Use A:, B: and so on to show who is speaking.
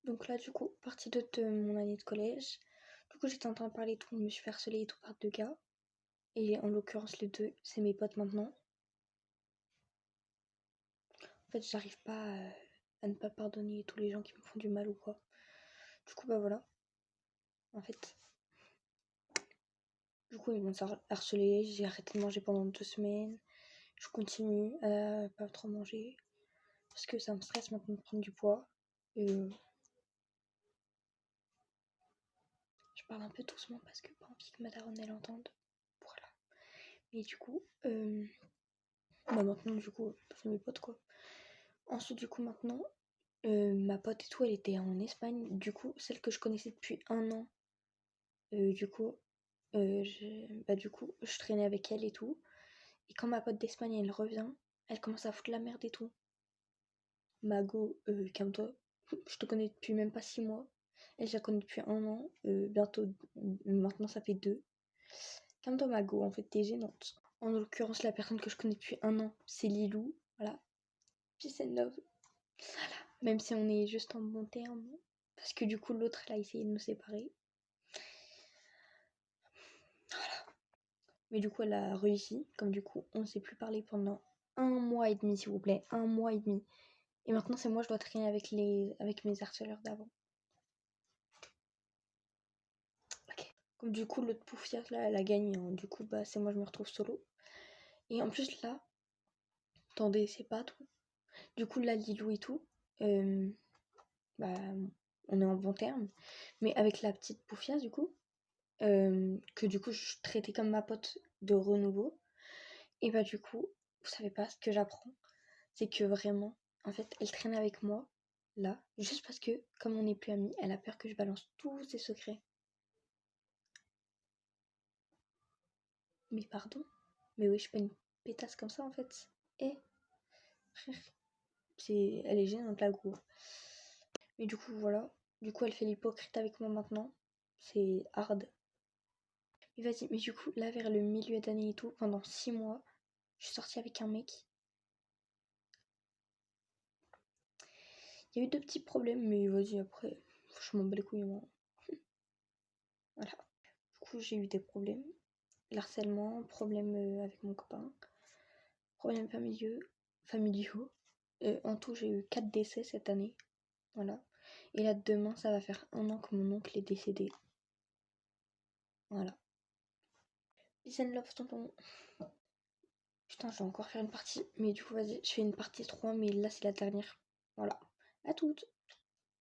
A: Donc là, du coup, partie 2 de mon année de collège. Du coup, j'étais en train de parler et tout, je me suis fait harceler et tout par 2 gars. Et en l'occurrence, les 2, c'est mes potes maintenant. En fait, j'arrive pas à ne pas pardonner tous les gens qui me font du mal ou quoi. Du coup, bah voilà. En fait, du coup, ils m'ont harcelé. J'ai arrêté de manger pendant 2 semaines. Je continue à pas trop manger. Parce que ça me stresse maintenant de prendre du poids. Et je parle un peu doucement parce que pas envie que ma daronne elle entende. Voilà. Mais du coup, bah maintenant, du coup, c'est mes potes quoi. Ensuite, du coup, maintenant, ma pote et tout, elle était en Espagne. Du coup, celle que je connaissais depuis 1 an, du coup, je traînais avec elle et tout. Et quand ma pote d'Espagne, elle revient, elle commence à foutre la merde et tout. Mago, calme-toi. Je te connais depuis même pas 6 mois. Elle, je la connais depuis 1 an. Bientôt, maintenant, ça fait 2. Calme-toi, Mago, en fait, t'es gênante. En l'occurrence, la personne que je connais depuis 1 an, c'est Lilou. Voilà. Peace and love. Voilà. Même si on est juste en bon terme. Parce que du coup, l'autre, elle a essayé de nous séparer. Voilà. Mais du coup, elle a réussi. Comme du coup, on ne s'est plus parlé pendant 1 mois et demi, s'il vous plaît. 1 mois et demi. Et maintenant, c'est moi, je dois traîner avec mes harceleurs d'avant. Ok. Comme du coup, l'autre poufias, là, elle a gagné. Hein. Du coup, bah, c'est moi, je me retrouve solo. Et en plus, là, attendez, c'est pas tout. Du coup, là, Lilou et tout, bah, on est en bon terme. Mais avec la petite poufias, du coup, que du coup, je traitais comme ma pote de renouveau. Et bah, du coup, vous savez pas ce que j'apprends. C'est que vraiment, en fait, elle traîne avec moi, là, juste parce que, comme on n'est plus amis, elle a peur que je balance tous ses secrets. Mais pardon? Mais oui, je suis pas une pétasse comme ça, en fait. Eh, frère, elle est gênante, la go. Mais du coup, voilà. Du coup, elle fait l'hypocrite avec moi maintenant. C'est hard. Mais vas-y, mais du coup, là, vers le milieu d'année et tout, pendant 6 mois, je suis sortie avec un mec. Il y a eu 2 petits problèmes, mais vas-y, après, je m'en bats les couilles, moi. Voilà. Du coup, j'ai eu des problèmes. L'harcèlement, problème avec mon copain, problèmes familiaux. En tout, j'ai eu 4 décès cette année. Voilà. Et là, demain, ça va faire 1 an que mon oncle est décédé. Voilà. Peace and love, tonton. Putain, je vais encore faire une partie. Mais du coup, vas-y, je fais une partie 3, mais là, c'est la dernière. Voilà. À toutes.